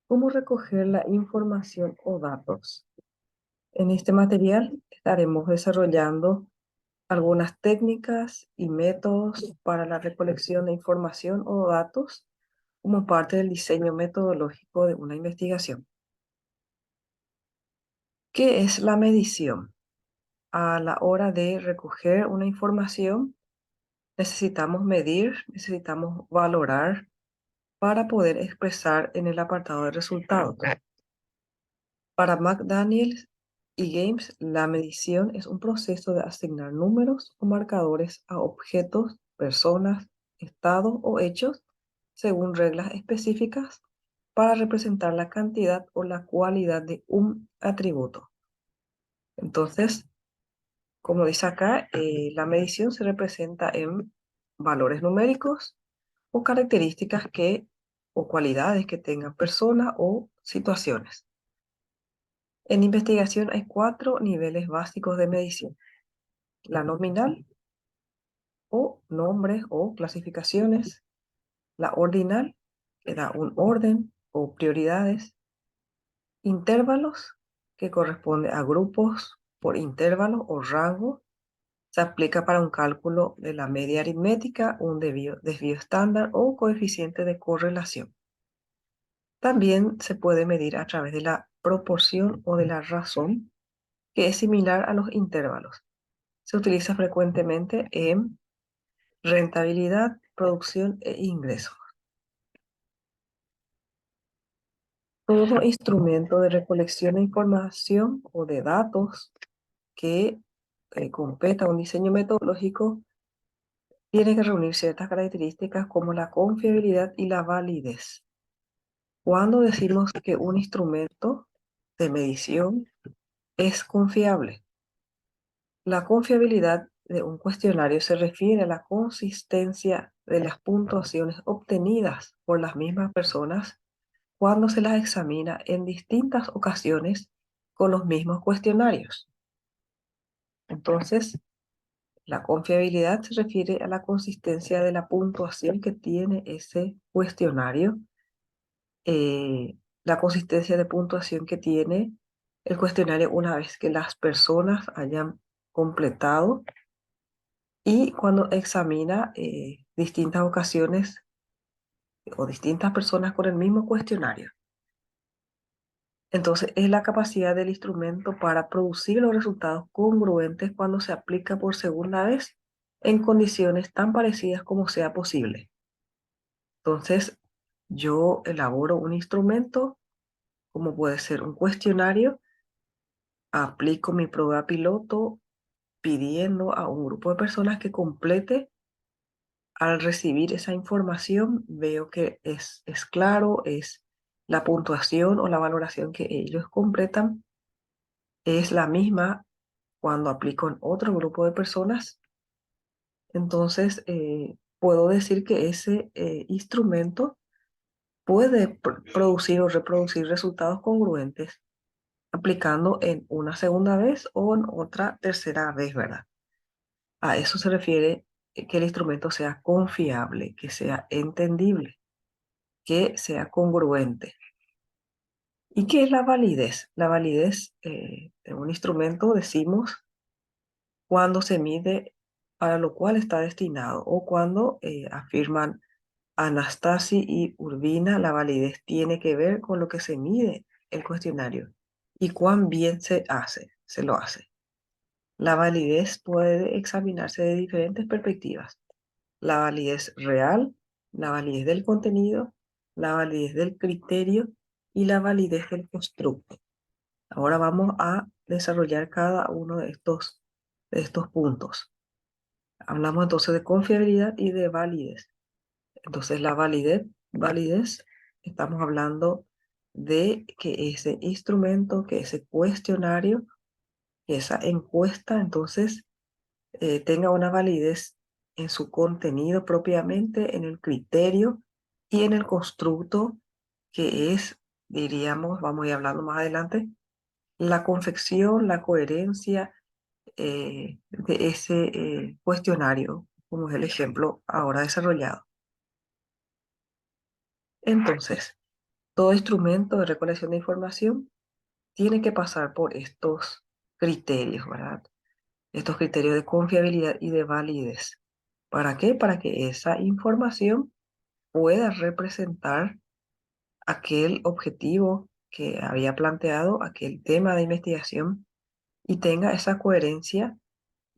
cómo recoger la información o datos. En este material estaremos desarrollando algunas técnicas y métodos para la recolección de información o datos como parte del diseño metodológico de una investigación. ¿Qué es la medición? A la hora de recoger una información, necesitamos medir, necesitamos valorar para poder expresar en el apartado de resultados. Para McDaniels y Games, la medición es un proceso de asignar números o marcadores a objetos, personas, estados o hechos según reglas específicas para representar la cantidad o la cualidad de un atributo. Entonces, como dice acá, la medición se representa en valores numéricos o características o cualidades que tengan personas o situaciones. En investigación hay 4 niveles básicos de medición. La nominal o nombres o clasificaciones. La ordinal, que da un orden o prioridades. Intervalos, que corresponde a grupos por intervalo o rango. Se aplica para un cálculo de la media aritmética, un desvío estándar o coeficiente de correlación. También se puede medir a través de la proporción o de la razón, que es similar a los intervalos. Se utiliza frecuentemente en rentabilidad, producción e ingresos. Todo instrumento de recolección de información o de datos que completa un diseño metodológico tiene que reunir ciertas características como la confiabilidad y la validez. Cuando decimos que un instrumento de medición es confiable, la confiabilidad de un cuestionario se refiere a la consistencia de las puntuaciones obtenidas por las mismas personas cuando se las examina en distintas ocasiones con los mismos cuestionarios. Entonces, la confiabilidad se refiere a la consistencia de la puntuación que tiene ese cuestionario, la consistencia de puntuación que tiene el cuestionario una vez que las personas hayan completado y cuando examina distintas ocasiones o distintas personas con el mismo cuestionario. Entonces, es la capacidad del instrumento para producir los resultados congruentes cuando se aplica por segunda vez en condiciones tan parecidas como sea posible. Entonces, yo elaboro un instrumento, como puede ser un cuestionario, aplico mi prueba piloto pidiendo a un grupo de personas que complete. Al recibir esa información, veo que es claro, es la puntuación o la valoración que ellos completan es la misma cuando aplico en otro grupo de personas. Entonces, puedo decir que ese instrumento puede producir o reproducir resultados congruentes aplicando en una segunda vez o en otra tercera vez, ¿verdad? A eso se refiere que el instrumento sea confiable, que sea entendible, que sea congruente. ¿Y qué es la validez? La validez de un instrumento, decimos, cuando se mide para lo cual está destinado o cuando afirman Anastasi y Urbina, la validez tiene que ver con lo que se mide el cuestionario y cuán bien se lo hace. La validez puede examinarse de diferentes perspectivas. La validez real, la validez del contenido, la validez del criterio y la validez del constructo. Ahora vamos a desarrollar cada uno de estos puntos. Hablamos entonces de confiabilidad y de validez. Entonces la validez, estamos hablando de que ese instrumento, que ese cuestionario, que esa encuesta, entonces tenga una validez en su contenido propiamente, en el criterio y en el constructo que es, diríamos, vamos a ir hablando más adelante, la confección, la coherencia de ese cuestionario, como es el ejemplo ahora desarrollado. Entonces, Todo instrumento de recolección de información tiene que pasar por estos criterios, ¿verdad? Estos criterios de confiabilidad y de validez. ¿Para qué? Para que esa información pueda representar aquel objetivo que había planteado, aquel tema de investigación, y tenga esa coherencia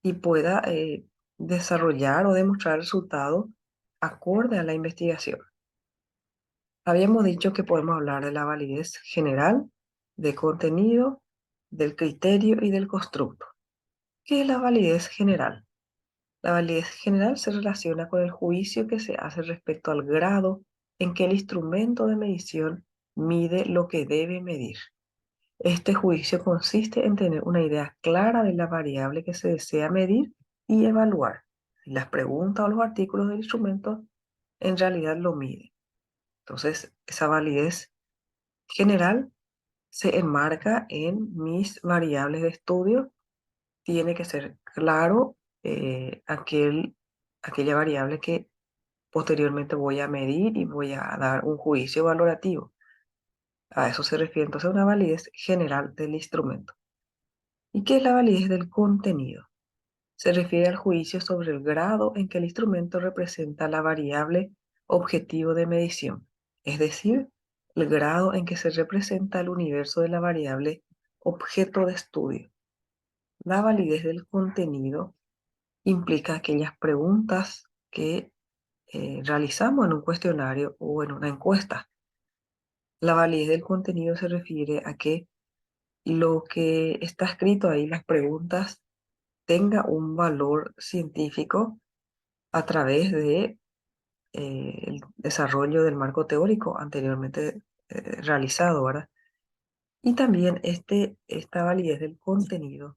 y pueda desarrollar o demostrar resultados acorde a la investigación. Habíamos dicho que podemos hablar de la validez general, de contenido, del criterio y del constructo. ¿Qué es la validez general? La validez general se relaciona con el juicio que se hace respecto al grado en que el instrumento de medición mide lo que debe medir. Este juicio consiste en tener una idea clara de la variable que se desea medir y evaluar. Si las preguntas o los artículos del instrumento en realidad lo miden. Entonces, esa validez general se enmarca en mis variables de estudio. Tiene que ser claro aquella variable que posteriormente voy a medir y voy a dar un juicio valorativo. A eso se refiere entonces una validez general del instrumento. ¿Y qué es la validez del contenido? Se refiere al juicio sobre el grado en que el instrumento representa la variable objetivo de medición, es decir, el grado en que se representa el universo de la variable objeto de estudio. La validez del contenido implica aquellas preguntas que realizamos en un cuestionario o en una encuesta. La validez del contenido se refiere a que lo que está escrito ahí, las preguntas, tenga un valor científico a través de el desarrollo del marco teórico anteriormente realizado, ¿verdad? Y también esta validez del contenido,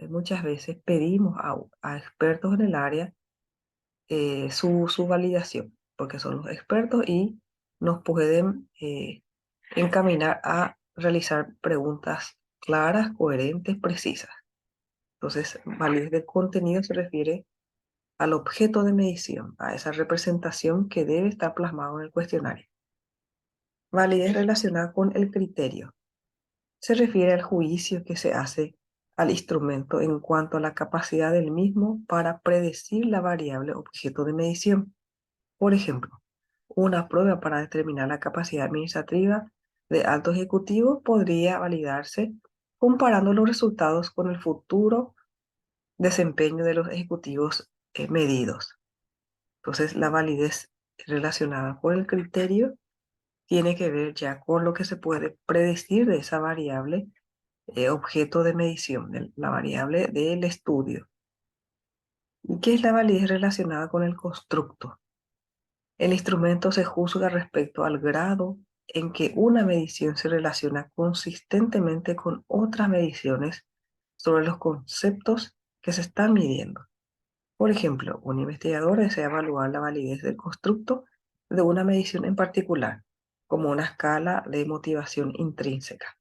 muchas veces pedimos a expertos en el área su validación, porque son los expertos y nos pueden encaminar a realizar preguntas claras, coherentes, precisas. Entonces, validez del contenido se refiere al objeto de medición, a esa representación que debe estar plasmado en el cuestionario. Validez relacionada con el criterio. Se refiere al juicio que se hace al instrumento en cuanto a la capacidad del mismo para predecir la variable objeto de medición. Por ejemplo, una prueba para determinar la capacidad administrativa de alto ejecutivo podría validarse comparando los resultados con el futuro desempeño de los ejecutivos medidos. Entonces, la validez relacionada con el criterio tiene que ver ya con lo que se puede predecir de esa variable objeto de medición, de la variable del estudio. ¿Y qué es la validez relacionada con el constructo? El instrumento se juzga respecto al grado en que una medición se relaciona consistentemente con otras mediciones sobre los conceptos que se están midiendo. Por ejemplo, un investigador desea evaluar la validez del constructo de una medición en particular, como una escala de motivación intrínseca.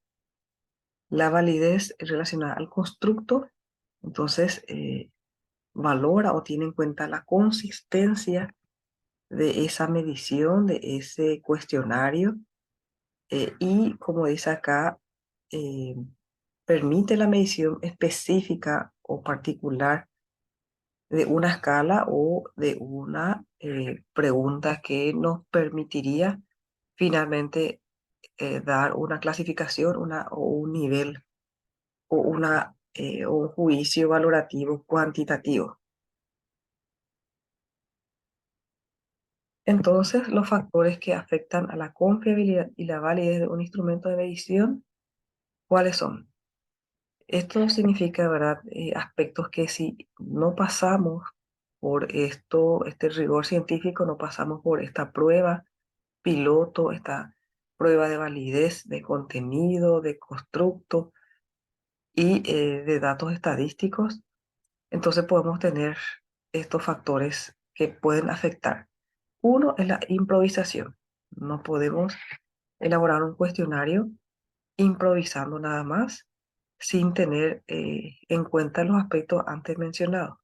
La validez relacionada al constructo, entonces, valora o tiene en cuenta la consistencia de esa medición, de ese cuestionario, y como dice acá, eh, permite la medición específica o particular de una escala o de una pregunta que nos permitiría finalmente dar una clasificación o un nivel o un juicio valorativo cuantitativo. Entonces, los factores que afectan a la confiabilidad y la validez de un instrumento de medición, ¿cuáles son? Esto significa, ¿verdad? Aspectos que si no pasamos por este rigor científico, no pasamos por esta prueba piloto, esta prueba de validez de contenido, de constructo y de datos estadísticos, entonces podemos tener estos factores que pueden afectar. Uno es la improvisación. No podemos elaborar un cuestionario improvisando nada más sin tener en cuenta los aspectos antes mencionados.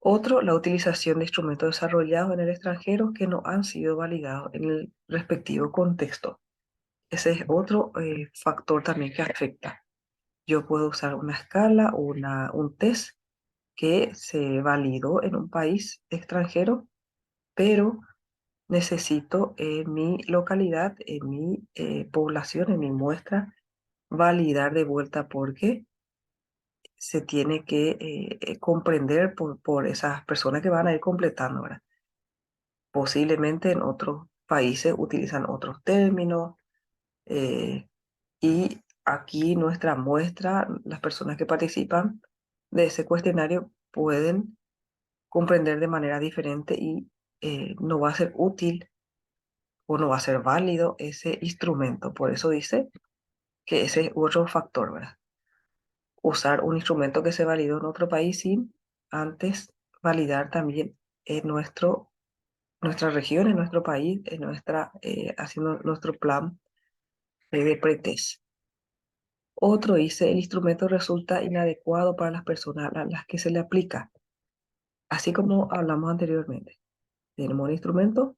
Otro, la utilización de instrumentos desarrollados en el extranjero que no han sido validados en el respectivo contexto. Ese es otro factor también que afecta. Yo puedo usar una escala, un test que se validó en un país extranjero, pero necesito en mi localidad, en mi población, en mi muestra, validar de vuelta porque se tiene que comprender por esas personas que van a ir completando, ¿verdad? Posiblemente en otros países utilizan otros términos eh, y aquí nuestra muestra, las personas que participan de ese cuestionario pueden comprender de manera diferente y no va a ser útil o no va a ser válido ese instrumento. Por eso dice que ese es otro factor, ¿verdad? Usar un instrumento que se validó en otro país sin antes validar también en nuestra región, en nuestro país, haciendo nuestro plan de pretest. Otro dice, el instrumento resulta inadecuado para las personas a las que se le aplica. Así como hablamos anteriormente, tenemos un instrumento,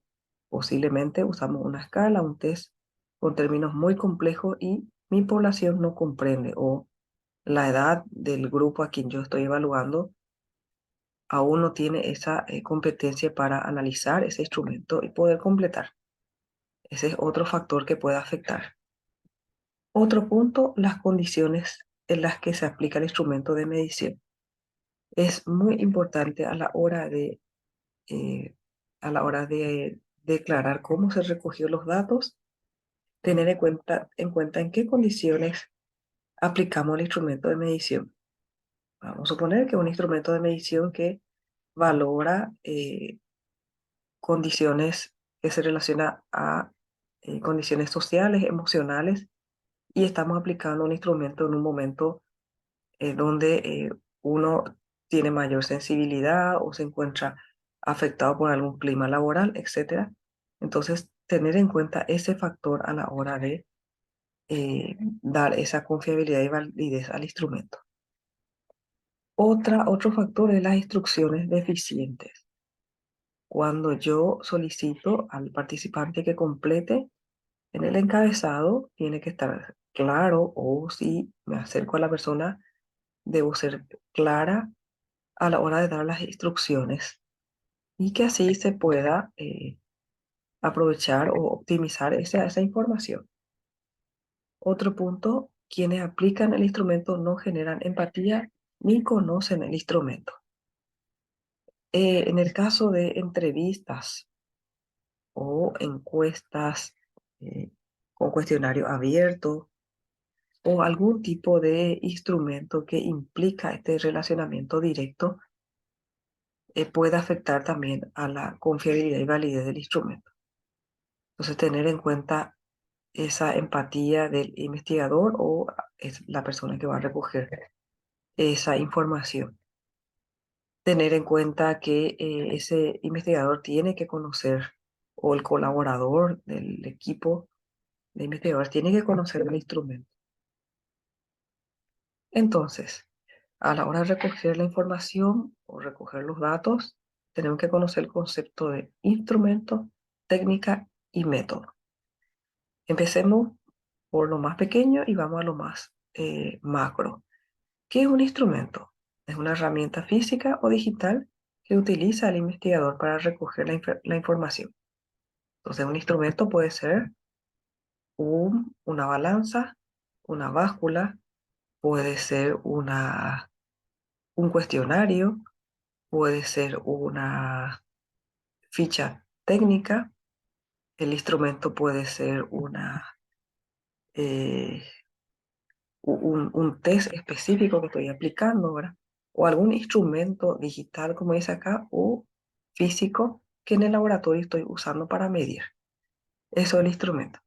posiblemente usamos una escala, un test con términos muy complejos y mi población no comprende o la edad del grupo a quien yo estoy evaluando aún no tiene esa competencia para analizar ese instrumento y poder completar. Ese es otro factor que puede afectar. Otro punto, las condiciones en las que se aplica el instrumento de medición. Es muy importante eh, a la hora de declarar cómo se recogió los datos, tener en cuenta en qué condiciones aplicamos el instrumento de medición. Vamos a suponer que un instrumento de medición que valora condiciones que se relacionan a condiciones sociales, emocionales, y estamos aplicando un instrumento en un momento donde uno tiene mayor sensibilidad o se encuentra afectado por algún clima laboral, etcétera. Entonces, tener en cuenta ese factor a la hora de dar esa confiabilidad y validez al instrumento. Otro factor es las instrucciones deficientes. Cuando yo solicito al participante que complete en el encabezado, tiene que estar claro, o si me acerco a la persona, debo ser clara a la hora de dar las instrucciones y que así se pueda aprovechar o optimizar esa información. Otro punto, quienes aplican el instrumento no generan empatía ni conocen el instrumento. En el caso de entrevistas o encuestas con cuestionario abierto o algún tipo de instrumento que implica este relacionamiento directo, puede afectar también a la confiabilidad y validez del instrumento. Entonces, tener en cuenta esa empatía del investigador o es la persona que va a recoger esa información. Tener en cuenta que ese investigador tiene que conocer o el colaborador del equipo de investigadores tiene que conocer el instrumento. Entonces, a la hora de recoger la información o recoger los datos, tenemos que conocer el concepto de instrumento, técnica y método. Empecemos por lo más pequeño y vamos a lo más macro. ¿Qué es un instrumento? Es una herramienta física o digital que utiliza el investigador para recoger la información. Entonces, un instrumento puede ser una balanza, una báscula, puede ser un cuestionario, puede ser una ficha técnica, el instrumento puede ser eh, un test específico que estoy aplicando, ¿verdad? O algún instrumento digital, como dice acá, o físico que en el laboratorio estoy usando para medir. Eso es el instrumento.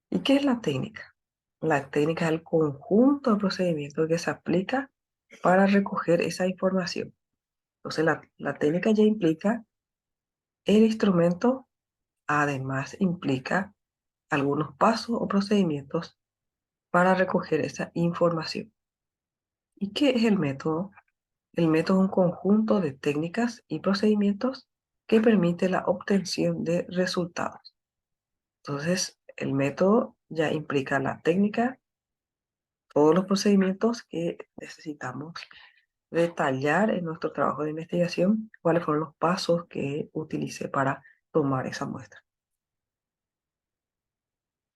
¿Y qué es la técnica? La técnica es el conjunto de procedimientos que se aplica para recoger esa información. Entonces, la técnica ya implica el instrumento, además implica algunos pasos o procedimientos para recoger esa información. ¿Y qué es el método? El método es un conjunto de técnicas y procedimientos que permite la obtención de resultados. Entonces, el método ya implica la técnica, todos los procedimientos que necesitamos detallar en nuestro trabajo de investigación, cuáles fueron los pasos que utilicé para tomar esa muestra.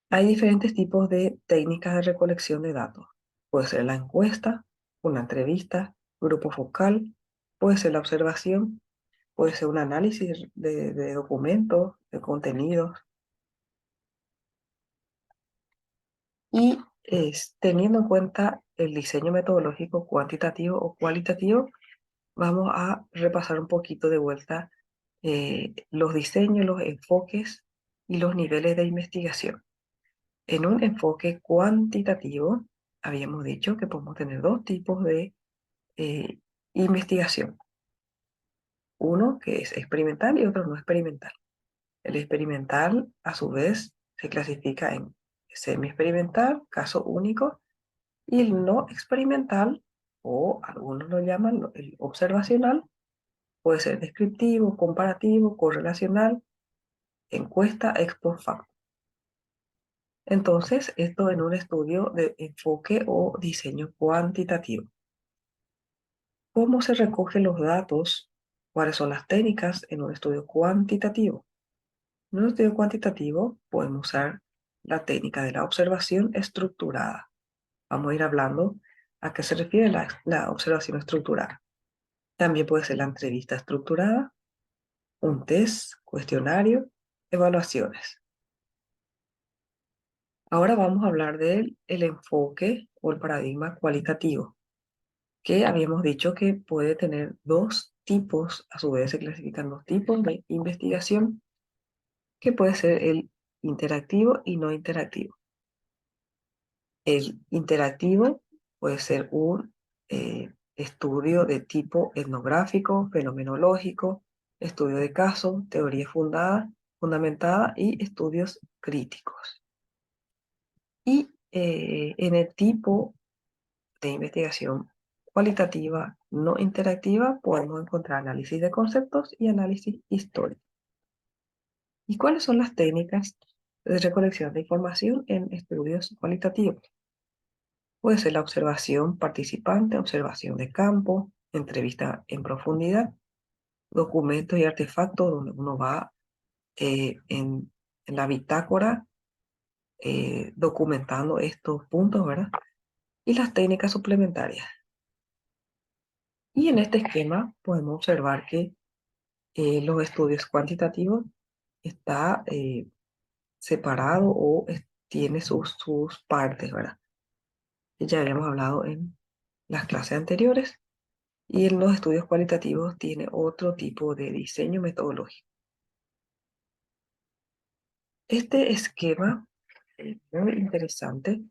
Hay diferentes tipos de técnicas de recolección de datos. Puede ser la encuesta, una entrevista, grupo focal, puede ser la observación, puede ser un análisis de documentos, de contenidos. Y teniendo en cuenta el diseño metodológico cuantitativo o cualitativo, vamos a repasar un poquito de vuelta los diseños, los enfoques y los niveles de investigación. En un enfoque cuantitativo, habíamos dicho que podemos tener dos tipos de eh, investigación. Uno que es experimental y otro no experimental. El experimental, a su vez, se clasifica en semi-experimental, caso único, y el no experimental, o algunos lo llaman el observacional, puede ser descriptivo, comparativo, correlacional, encuesta, ex post facto. Entonces, esto en un estudio de enfoque o diseño cuantitativo. ¿Cómo se recogen los datos? ¿Cuáles son las técnicas en un estudio cuantitativo? En un estudio cuantitativo podemos usar la técnica de la observación estructurada. Vamos a ir hablando a qué se refiere la observación estructurada. También puede ser la entrevista estructurada, un test, cuestionario, evaluaciones. Ahora vamos a hablar del enfoque o el paradigma cualitativo, que habíamos dicho que puede tener dos tipos, a su vez se clasifican dos tipos de investigación, que puede ser el interactivo y no interactivo. El interactivo puede ser un estudio de tipo etnográfico, fenomenológico, estudio de caso, teoría fundamentada y estudios críticos. Y en el tipo de investigación cualitativa no interactiva podemos encontrar análisis de conceptos y análisis histórico. ¿Y cuáles son las técnicas de recolección de información en estudios cualitativos? Puede ser la observación participante, observación de campo, entrevista en profundidad, documentos y artefactos donde uno va en la bitácora documentando estos puntos, ¿verdad? Y las técnicas suplementarias. Y en este esquema podemos observar que los estudios cuantitativos está separado o tiene sus partes, ¿verdad? Que ya habíamos hablado en las clases anteriores. Y en los estudios cualitativos tiene otro tipo de diseño metodológico. Este esquema es muy interesante,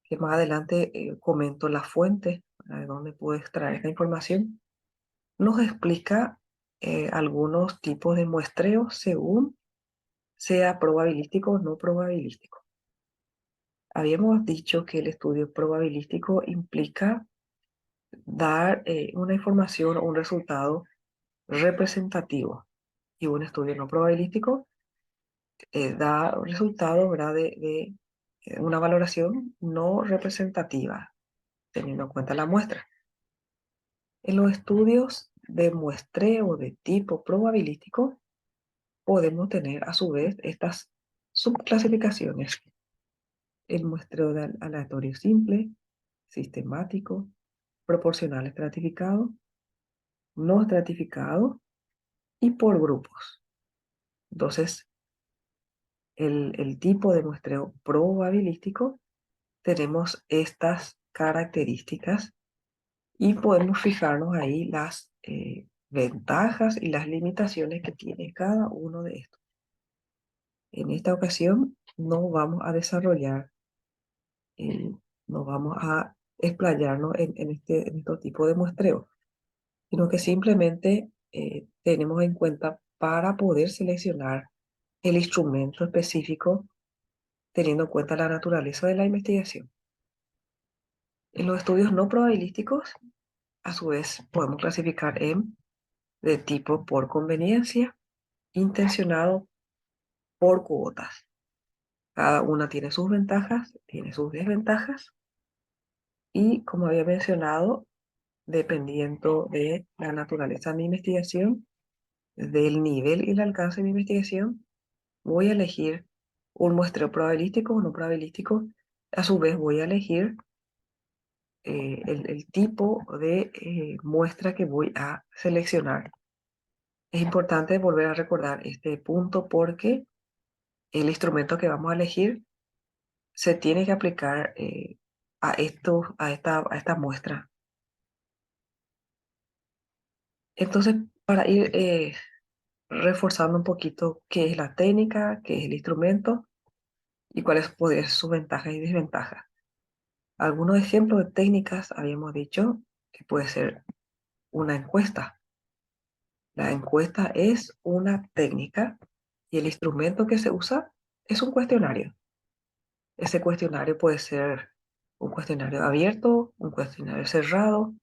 que más adelante comento la fuente de donde puedo extraer esta información, nos explica algunos tipos de muestreo según sea probabilístico o no probabilístico. Habíamos dicho que el estudio probabilístico implica dar una información o un resultado representativo, y un estudio no probabilístico da resultado, ¿verdad? De una valoración no representativa, teniendo en cuenta la muestra. En los estudios de muestreo de tipo probabilístico, podemos tener a su vez estas subclasificaciones. El muestreo de aleatorio simple, sistemático, proporcional estratificado, no estratificado y por grupos. Entonces, el tipo de muestreo probabilístico tenemos estas características y podemos fijarnos ahí las ventajas y las limitaciones que tiene cada uno de estos. En esta ocasión no vamos a desarrollar, no vamos a explayarnos en este tipo de muestreo, sino que simplemente tenemos en cuenta para poder seleccionar el instrumento específico teniendo en cuenta la naturaleza de la investigación. En los estudios no probabilísticos a su vez podemos clasificar en de tipo por conveniencia, intencionado, por cuotas. Cada una tiene sus ventajas, tiene sus desventajas y, como había mencionado, dependiendo de la naturaleza de mi investigación, del nivel y el alcance de mi investigación, voy a elegir un muestreo probabilístico o no probabilístico. A su vez voy a elegir el tipo de muestra que voy a seleccionar. Es importante volver a recordar este punto porque el instrumento que vamos a elegir se tiene que aplicar a esta muestra. Entonces, para ir reforzando un poquito qué es la técnica, qué es el instrumento y cuáles podrían ser sus ventajas y desventajas. Algunos ejemplos de técnicas habíamos dicho que puede ser una encuesta. La encuesta es una técnica y el instrumento que se usa es un cuestionario. Ese cuestionario puede ser un cuestionario abierto, un cuestionario cerrado,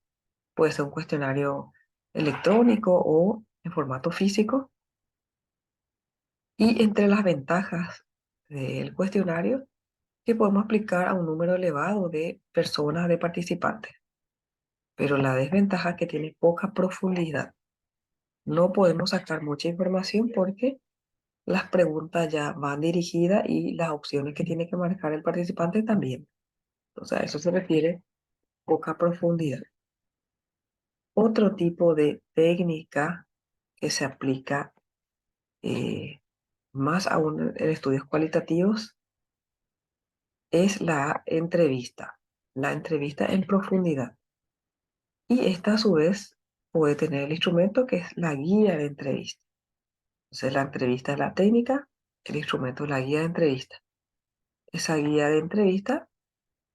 puede ser un cuestionario electrónico o en formato físico. Y entre las ventajas del cuestionario, que podemos aplicar a un número elevado de personas, de participantes. Pero la desventaja es que tiene poca profundidad. No podemos sacar mucha información porque las preguntas ya van dirigidas y las opciones que tiene que marcar el participante también. Entonces, a eso se refiere poca profundidad. Otro tipo de técnica que se aplica eh, más aún en estudios cualitativos es la entrevista en profundidad. Y esta a su vez puede tener el instrumento que es la guía de entrevista. Entonces la entrevista es la técnica, el instrumento es la guía de entrevista. Esa guía de entrevista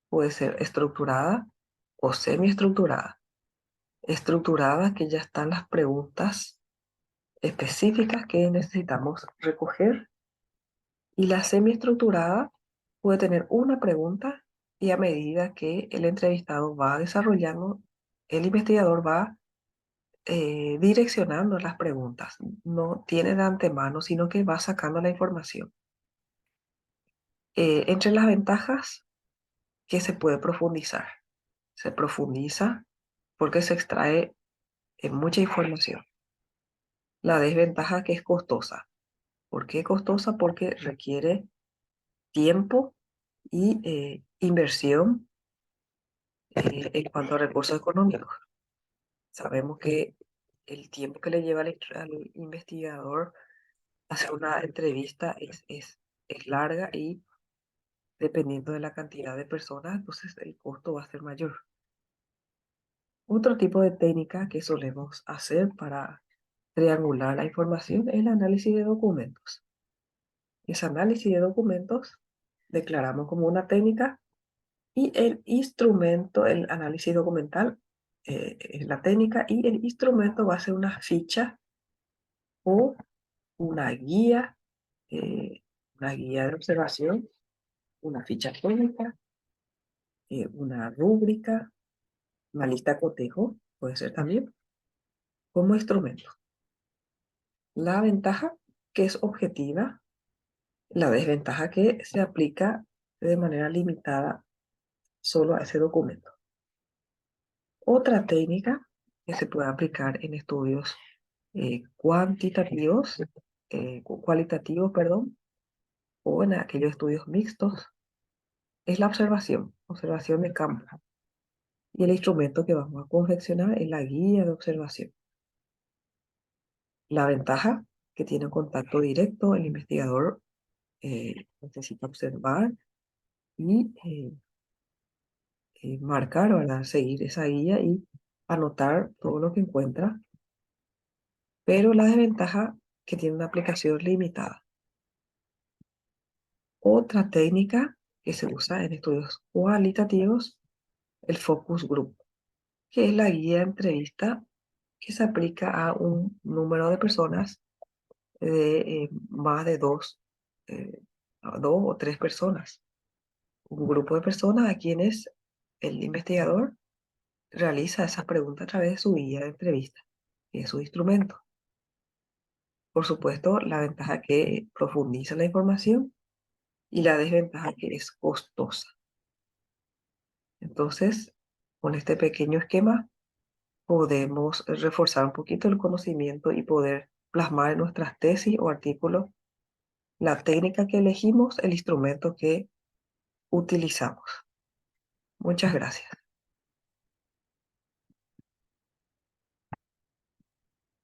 puede ser estructurada o semiestructurada. Estructurada que ya están las preguntas específicas que necesitamos recoger y la semiestructurada puede tener una pregunta y a medida que el entrevistado va desarrollando, el investigador va direccionando las preguntas. No tiene de antemano, sino que va sacando la información. Entre las ventajas que se puede profundizar. Se profundiza porque se extrae mucha información. La desventaja que es costosa. ¿Por qué costosa? Porque requiere tiempo y inversión en cuanto a recursos económicos. Sabemos que el tiempo que le lleva al investigador hacer una entrevista es larga y dependiendo de la cantidad de personas, entonces el costo va a ser mayor. Otro tipo de técnica que solemos hacer para triangular la información es el análisis de documentos. Ese análisis de documentos declaramos como una técnica y el instrumento, el análisis documental, es la técnica y el instrumento va a ser una ficha o una guía de observación, una ficha técnica, una rúbrica, una lista de cotejo, puede ser también, como instrumento. La ventaja que es objetiva, la desventaja que se aplica de manera limitada solo a ese documento. Otra técnica que se puede aplicar en estudios cualitativos, perdón, o en aquellos estudios mixtos, es la observación de campo. Y el instrumento que vamos a confeccionar es la guía de observación. La ventaja que tiene un contacto directo, el investigador necesita observar y marcar, ¿verdad? Seguir esa guía y anotar todo lo que encuentra, pero la desventaja que tiene una aplicación limitada. Otra técnica que se usa en estudios cualitativos, el focus group, que es la guía de entrevista que se aplica a un número de personas de más de a dos o tres personas. Un grupo de personas a quienes el investigador realiza esas preguntas a través de su guía de entrevista, que es su instrumento. Por supuesto, la ventaja que profundiza la información y la desventaja que es costosa. Entonces, con este pequeño esquema podemos reforzar un poquito el conocimiento y poder plasmar en nuestras tesis o artículos la técnica que elegimos, el instrumento que utilizamos. Muchas gracias.